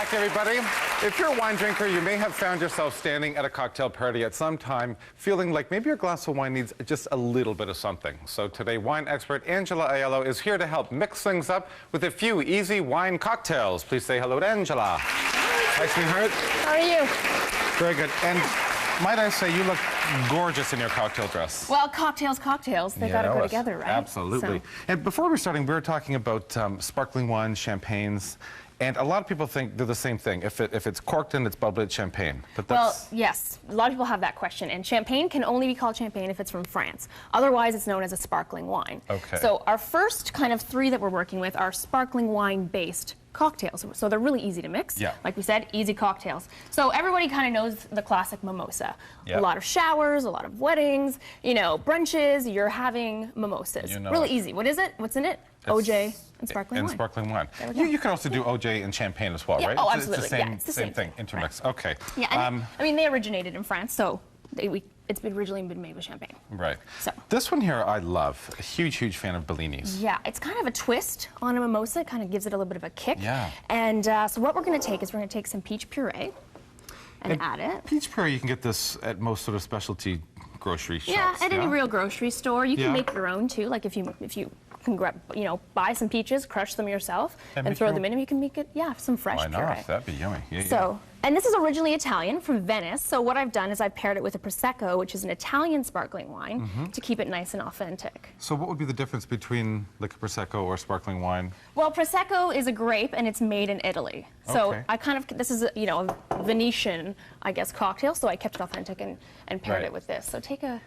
back, everybody. If you're a wine drinker, you may have found yourself standing at a cocktail party at some time feeling like maybe your glass of wine needs just a little bit of something. So today, wine expert Angela Aiello is here to help mix things up with a few easy wine cocktails. Please say hello to Angela. Hi, sweetheart. How are you? Very good. And might I say, you look gorgeous in your cocktail dress. Well, cocktails, they gotta go together, right? Absolutely. So. And before we were starting, we were talking about sparkling wine, champagnes. And a lot of people think they're the same thing. If it's corked and it's bubbly, it's champagne. But that's... Well, yes. A lot of people have that question. And champagne can only be called champagne if it's from France. Otherwise, it's known as a sparkling wine. Okay. So our first kind of three that we're working with are sparkling wine-based cocktails. So they're really easy to mix. Yeah. Like we said, easy cocktails. So everybody kind of knows the classic mimosa. Yep. A lot of showers, a lot of weddings, you know, brunches, you're having mimosas. You know really it. easy. What is it? What's in it? OJ and sparkling wine. And sparkling wine. You, you can also do OJ and champagne as well, yeah, right? Oh, absolutely. It's the same thing, intermix. Right. Okay. Yeah, and I mean, they originated in France, so it's originally been made with champagne. Right. So. This one here I love. A huge, huge fan of Bellinis. Yeah, it's kind of a twist on a mimosa. It kind of gives it a little bit of a kick. Yeah. And so what we're going to take is we're going to take some peach puree and add it. Peach puree, you can get this at most sort of specialty grocery shops. Yeah, at any real grocery store. You can Yeah. make your own too. Like if you can grab, you know, buy some peaches, crush them yourself, and throw them in, and you can make it, some fresh Why puree. not? That'd be yummy. Yeah, So, and this is originally Italian from Venice. So what I've done is I've paired it with a Prosecco, which is an Italian sparkling wine, to keep it nice and authentic. So what would be the difference between like a Prosecco or sparkling wine? Well, Prosecco is a grape, and it's made in Italy. So Okay. I kind of, this is, a Venetian, I guess, cocktail. So I kept it authentic and paired Right. it with this. So take a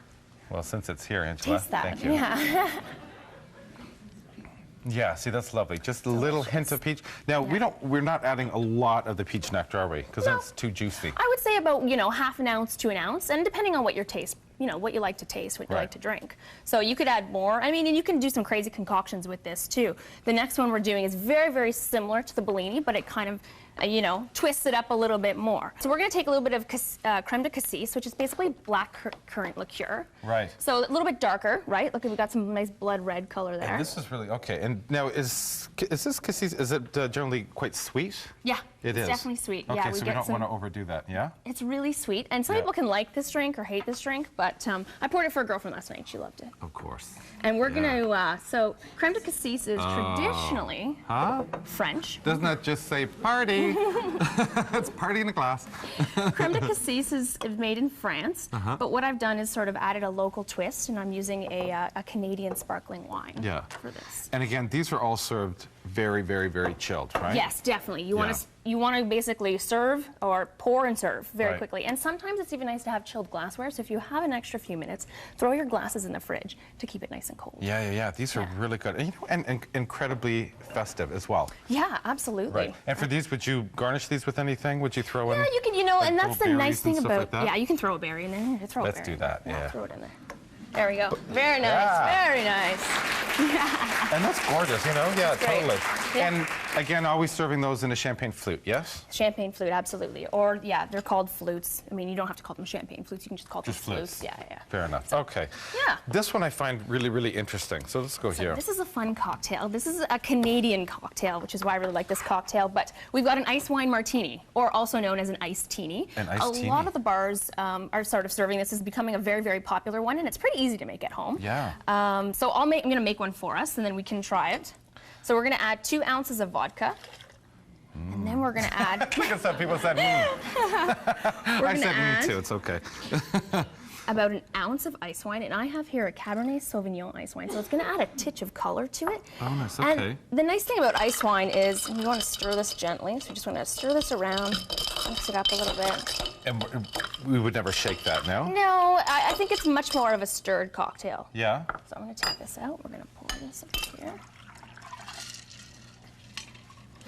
Well, since it's here, Angela, taste that. thank you. Yeah. Yeah, see, that's lovely. Just a little hint of peach. Now, we're not adding a lot of the peach nectar, are we? Because that's too juicy. I would say about, half an ounce to an ounce, and depending on what your taste, what you like to taste, what you like to drink. So you could add more. I mean, and you can do some crazy concoctions with this too. The next one we're doing is very, very similar to the Bellini, but it kind of, twists it up a little bit more. So we're going to take a little bit of creme de cassis, which is basically black currant liqueur. Right. So a little bit darker, right? Look, we've got some nice blood red color there. And this is really, okay. And now, is this cassis, is it generally quite sweet? Yeah, It is. It's definitely sweet. Okay, Yeah, so we don't want to overdo that, yeah? It's really sweet, and some people can like this drink or hate this drink, but I poured it for a girlfriend last night. She loved it. Of course. And we're gonna, so creme de cassis is traditionally French. Doesn't that just say party? It's party in a glass. Creme de cassis is made in France, but what I've done is sort of added a local twist, and I'm using a Canadian sparkling wine for this. And again, these are all served very, very, very chilled, right? Yes, definitely. You want to basically serve or pour and serve very quickly. And sometimes it's even nice to have chilled glassware. So if you have an extra few minutes, throw your glasses in the fridge to keep it nice and cold. Yeah. These are really good, and incredibly festive as well. Yeah, absolutely. Right. And for these, would you garnish these with anything? Would you throw in? Yeah, you can. Like and that's the nice thing and about. like that? Yeah, you can throw a berry in there. Let's do that. Yeah. Throw it in there. There we go. Very nice. Very nice. And that's gorgeous, Yeah, Great. totally. Yeah. And again, always serving those in a champagne flute, yes? Champagne flute, absolutely. Or they're called flutes. I mean, you don't have to call them champagne flutes. You can just call them flutes. Yeah. Fair enough. Okay. Yeah. This one I find really, really interesting. So let's go here. This is a fun cocktail. This is a Canadian cocktail, which is why I really like this cocktail. But we've got an ice wine martini, or also known as an iced teeny. An iced teeny. A lot of the bars are sort of serving this. This is becoming a very, very popular one, and it's pretty easy to make at home. Yeah. So I'm going to make one for us, and then we can try it. So we're going to add 2 ounces of vodka. And then we're going to add... Look at some people said, I said too, it's okay. about an ounce of ice wine, and I have here a Cabernet Sauvignon ice wine, so it's going to add a titch of color to it. Oh, nice, okay. And the nice thing about ice wine is you want to stir this gently, so you just want to stir this around, mix it up a little bit. And we would never shake that, no? No, I think it's much more of a stirred cocktail. Yeah? So I'm going to take this out. We're going to pour this up here.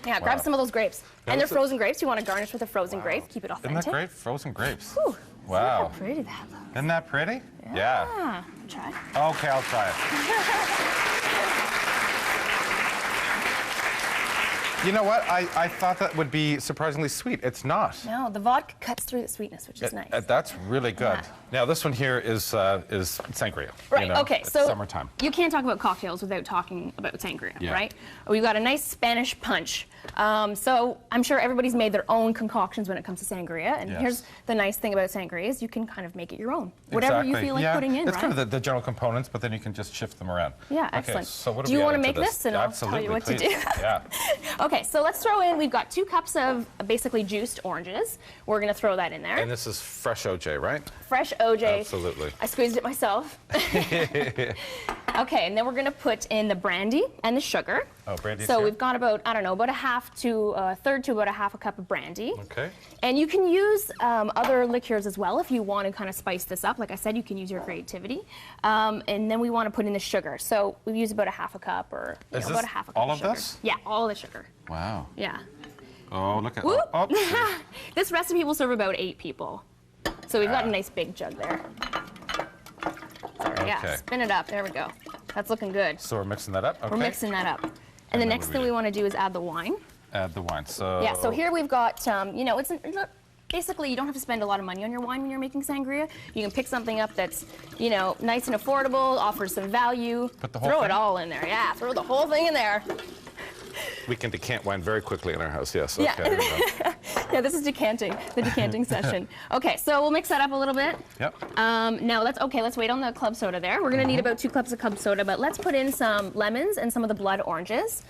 Yeah, grab some of those grapes. And they're frozen grapes. You want to garnish with a frozen grape. Keep it authentic. Isn't that great? Frozen grapes. Whew. Wow. Look how pretty that looks. Isn't that pretty? Yeah. Try it. Okay, I'll try it. You know what? I thought that would be surprisingly sweet. It's not. No, the vodka cuts through the sweetness, which is nice. That's really good. Yeah. Now, this one here is sangria. Right, you know? okay, It's so summertime. you can't talk about cocktails without talking about sangria, Yeah. right? We've got a nice Spanish punch. So I'm sure everybody's made their own concoctions when it comes to sangria, and Yes. here's the nice thing about sangria is you can kind of make it your own. Whatever you feel like putting in, It's right? kind of the general components, but then you can just shift them around. Yeah, Okay, excellent. so what Do you want wanna make this and I'll tell you what to do? Yeah. Okay, so let's throw in, we've got 2 cups of basically juiced oranges. We're gonna throw that in there. And this is fresh OJ, right? Fresh OJ. Absolutely. I squeezed it myself. Okay, and then we're gonna put in the brandy and the sugar. Oh, brandy's So here? we've got about, I don't know, about a half to a third to about a half a cup of brandy. Okay. And you can use other liqueurs as well if you want to kind of spice this up. Like I said, you can use your creativity. And then we want to put in the sugar. So we've used about a half a cup or Is about this a half a cup all of of sugar. this? Yeah, all the sugar. Wow. Yeah. Oh, look at Whoop. oh, This recipe will serve about 8 people. So we've got Ah. a nice big jug there. Sorry, yeah, Okay. spin it up. There we go. That's looking good. So we're mixing that up. Okay. We're mixing that up. And the then next what do thing we we do? want to do is add the wine. Add the wine. So Yeah, so here we've got, you know, basically you don't have to spend a lot of money on your wine when you're making sangria. You can pick something up that's, you know, nice and affordable, offers some value. Put the whole throw thing? it all in there. Yeah, throw the whole thing in there. we can decant wine very quickly in our house. Yes. Yeah. Okay. here we go. Yeah, this is decanting, the decanting session. Okay, so we'll mix that up a little bit. Yep. Now let's wait on the club soda there. We're gonna need about 2 cups of club soda, but let's put in some lemons and some of the blood oranges.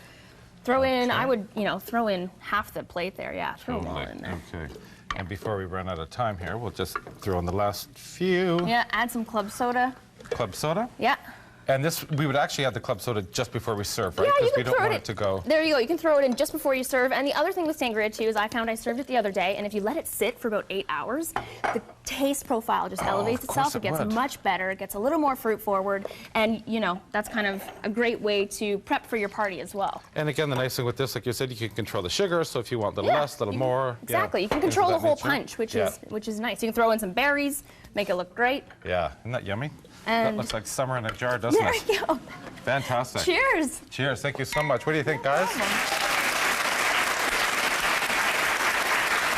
Throw in, I would, you know, throw in half the plate there. Yeah, throw them all in there. Okay. And before we run out of time here, we'll just throw in the last few. Yeah, add some club soda. Club soda. Yeah. And this, we would actually add the club soda just before we serve, right? Yeah, you we can don't throw want it it to go. There you go. You can throw it in just before you serve. And the other thing with sangria too is I found I served it the other day, and if you let it sit for about 8 hours, the taste profile just elevates of course itself. It gets would. much better. It gets a little more fruit forward, and you know that's kind of a great way to prep for your party as well. And again, the nice thing with this, like you said, you can control the sugar. So if you want a little Yeah, less, a little you- more. Exactly. You can things of control the that whole nature. punch, which Yeah. is nice. You can throw in some berries, make it look great. Yeah, isn't that yummy? that And- looks like summer in a jar, doesn't There it? you go. Fantastic. Cheers. Cheers. Thank you so much. What do you think, guys?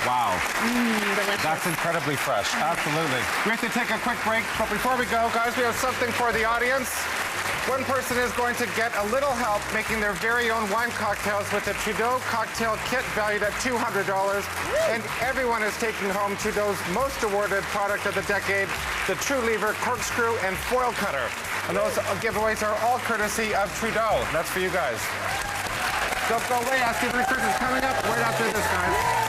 Wow. Delicious. That's incredibly fresh. Absolutely. We have to take a quick break, but before we go, guys, we have something for the audience. One person is going to get a little help making their very own wine cocktails with the Trudeau cocktail kit valued at $200. And everyone is taking home Trudeau's most awarded product of the decade, the True Lever corkscrew and foil cutter. And those giveaways are all courtesy of Trudeau. That's for you guys. Don't go away. Ask Stephen Chris is coming up right after this, guys.